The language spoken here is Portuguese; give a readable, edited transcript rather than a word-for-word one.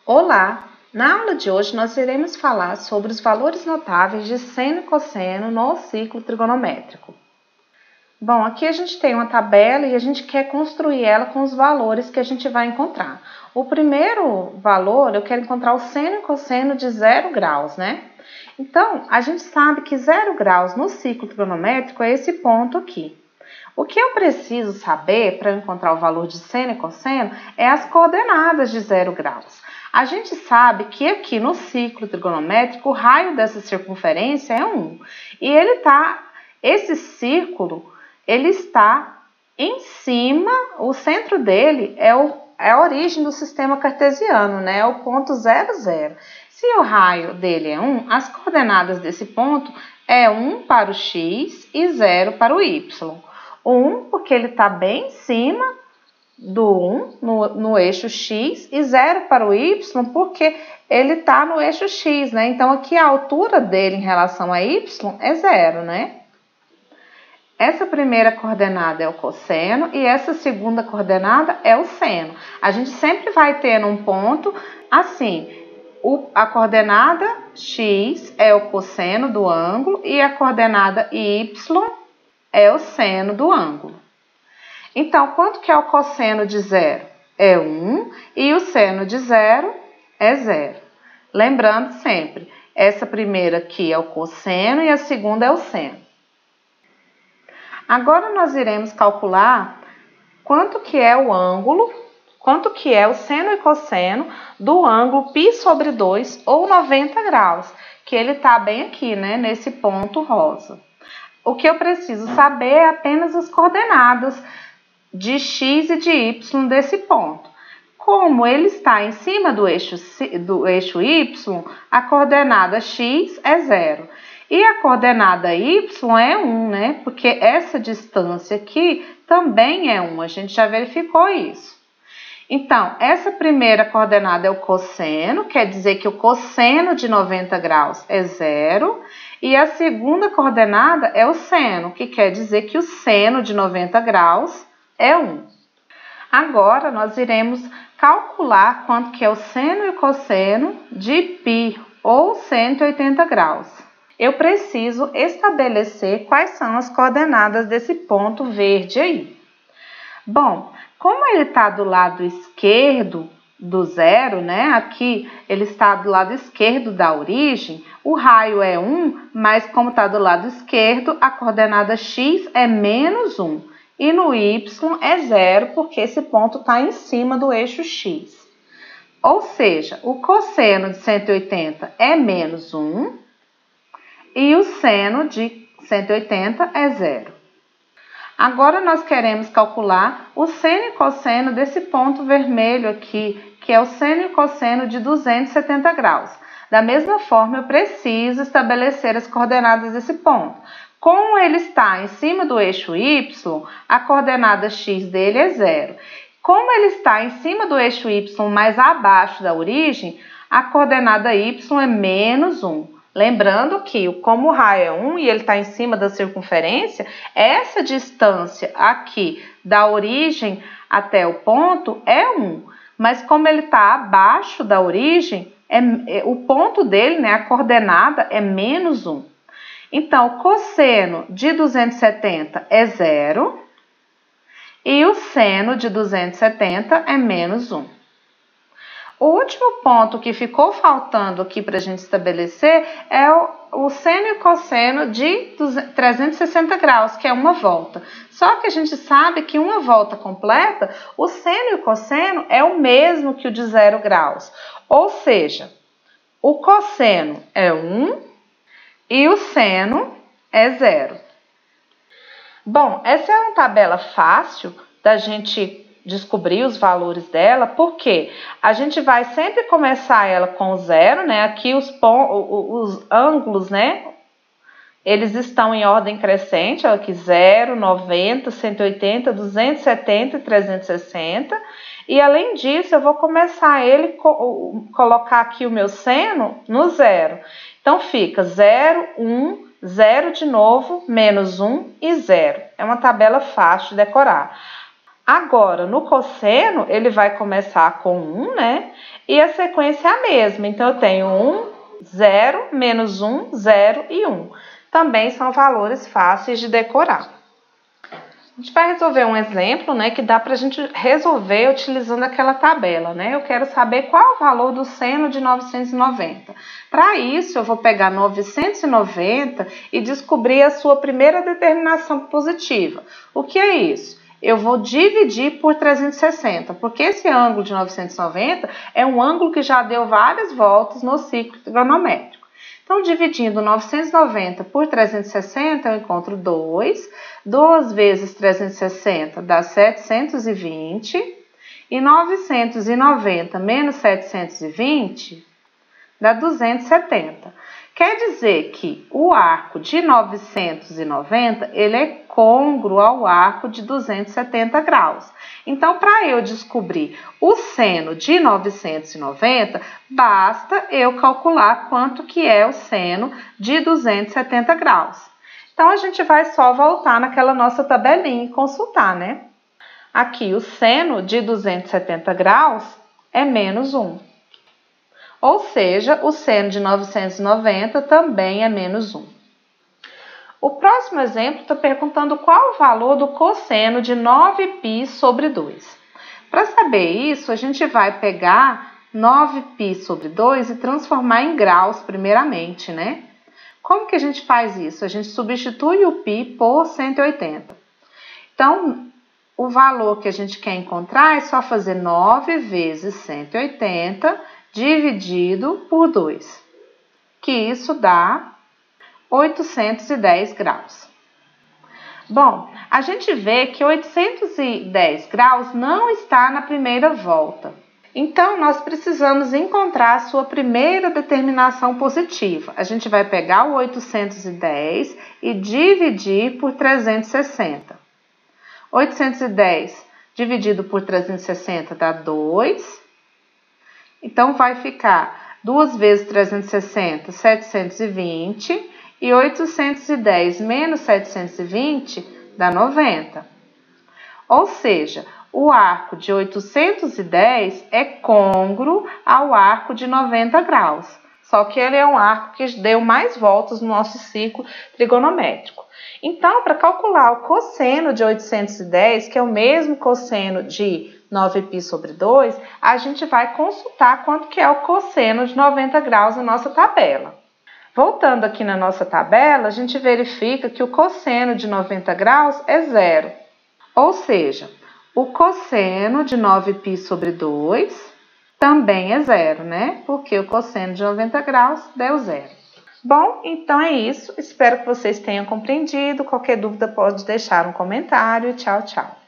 Olá! Na aula de hoje nós iremos falar sobre os valores notáveis de seno e cosseno no ciclo trigonométrico. Bom, aqui a gente tem uma tabela e a gente quer construir ela com os valores que a gente vai encontrar. O primeiro valor, eu quero encontrar o seno e cosseno de 0 graus, né? Então, a gente sabe que 0 graus no ciclo trigonométrico é esse ponto aqui. O que eu preciso saber para encontrar o valor de seno e cosseno é as coordenadas de 0 graus. A gente sabe que aqui no ciclo trigonométrico o raio dessa circunferência é 1. E esse círculo, ele está em cima, o centro dele é a origem do sistema cartesiano, né? É o ponto 0, 0. Se o raio dele é 1, as coordenadas desse ponto é 1 para o x e 0 para o y. 1 porque ele está bem em cima do 1 no eixo x e 0 para o y porque ele está no eixo x, né? Então, aqui a altura dele em relação a y é 0, né? Essa primeira coordenada é o cosseno e essa segunda coordenada é o seno. A gente sempre vai ter um ponto assim, a coordenada x é o cosseno do ângulo e a coordenada y é o seno do ângulo. Então, quanto que é o cosseno de 0? É 1 e o seno de 0 é 0. Lembrando sempre, essa primeira aqui é o cosseno e a segunda é o seno. Agora nós iremos calcular quanto que é o ângulo, quanto que é o seno e cosseno do ângulo π sobre 2 ou 90 graus, que ele está bem aqui, né, nesse ponto rosa. O que eu preciso saber é apenas as coordenadas de x e de y desse ponto. Como ele está em cima do eixo y, a coordenada x é 0. E a coordenada y é 1, né? Porque essa distância aqui também é 1, a gente já verificou isso. Então, essa primeira coordenada é o cosseno, quer dizer que o cosseno de 90 graus é 0. E a segunda coordenada é o seno, que quer dizer que o seno de 90 graus é 1. Agora, nós iremos calcular quanto que é o seno e o cosseno de π, ou 180 graus. Eu preciso estabelecer quais são as coordenadas desse ponto verde aí. Bom, como ele está do lado esquerdo do 0, né? Aqui ele está do lado esquerdo da origem, o raio é 1, mas como está do lado esquerdo, a coordenada x é menos 1. E no y é 0, porque esse ponto está em cima do eixo x. Ou seja, o cosseno de 180 é menos 1 e o seno de 180 é 0. Agora, nós queremos calcular o seno e cosseno desse ponto vermelho aqui, que é o seno e cosseno de 270 graus. Da mesma forma, eu preciso estabelecer as coordenadas desse ponto. Como ele está em cima do eixo y, a coordenada x dele é 0. Como ele está em cima do eixo y, mais abaixo da origem, a coordenada y é menos 1. Lembrando que, como o raio é 1 e ele está em cima da circunferência, essa distância aqui da origem até o ponto é 1. Mas como ele está abaixo da origem, o ponto dele, né, a coordenada, é menos 1. Então, o cosseno de 270 é 0 e o seno de 270 é menos 1. O último ponto que ficou faltando aqui para a gente estabelecer é o seno e cosseno de 360 graus, que é uma volta. Só que a gente sabe que uma volta completa, o seno e o cosseno é o mesmo que o de 0 graus. Ou seja, o cosseno é 1 e o seno é 0. Bom, essa é uma tabela fácil da gente descobrir os valores dela, porque a gente vai sempre começar ela com o 0, né? Aqui os ângulos, né? Eles estão em ordem crescente, ó, aqui 0, 90, 180, 270 e 360. E além disso, eu vou começar ele, colocar aqui o meu seno no 0. Então, fica 0, 1, 0 de novo, menos 1 e 0. É uma tabela fácil de decorar. Agora, no cosseno, ele vai começar com 1, né? E a sequência é a mesma. Então, eu tenho 1, 0, menos 1, 0 e 1. Também são valores fáceis de decorar. A gente vai resolver um exemplo, né, que dá para a gente resolver utilizando aquela tabela, né? Eu quero saber qual é o valor do seno de 990. Para isso, eu vou pegar 990 e descobrir a sua primeira determinação positiva. O que é isso? Eu vou dividir por 360, porque esse ângulo de 990 é um ângulo que já deu várias voltas no ciclo trigonométrico. Então, dividindo 990 por 360, eu encontro 2. 2 vezes 360 dá 720. E 990 menos 720 dá 270. Quer dizer que o arco de 990, ele é côngruo ao arco de 270 graus. Então, para eu descobrir o seno de 990, basta eu calcular quanto que é o seno de 270 graus. Então, a gente vai só voltar naquela nossa tabelinha e consultar, né? Aqui, o seno de 270 graus é menos 1. Ou seja, o seno de 990 também é menos 1. O próximo exemplo está perguntando qual o valor do cosseno de 9π sobre 2. Para saber isso, a gente vai pegar 9π sobre 2 e transformar em graus primeiramente, né? Como que a gente faz isso? A gente substitui o π por 180. Então, o valor que a gente quer encontrar é só fazer 9 vezes 180 dividido por 2, que isso dá 810 graus. Bom, a gente vê que 810 graus não está na primeira volta. Então, nós precisamos encontrar a sua primeira determinação positiva. A gente vai pegar o 810 e dividir por 360. 810 dividido por 360 dá 2. Então, vai ficar 2 vezes 360, 720. E 810 menos 720 dá 90. Ou seja, o arco de 810 é côngruo ao arco de 90 graus. Só que ele é um arco que deu mais voltas no nosso ciclo trigonométrico. Então, para calcular o cosseno de 810, que é o mesmo cosseno de 9π sobre 2, a gente vai consultar quanto que é o cosseno de 90 graus na nossa tabela. Voltando aqui na nossa tabela, a gente verifica que o cosseno de 90 graus é 0. Ou seja, o cosseno de 9π sobre 2 também é 0, né? Porque o cosseno de 90 graus deu 0. Bom, então é isso. Espero que vocês tenham compreendido. Qualquer dúvida pode deixar um comentário. Tchau, tchau.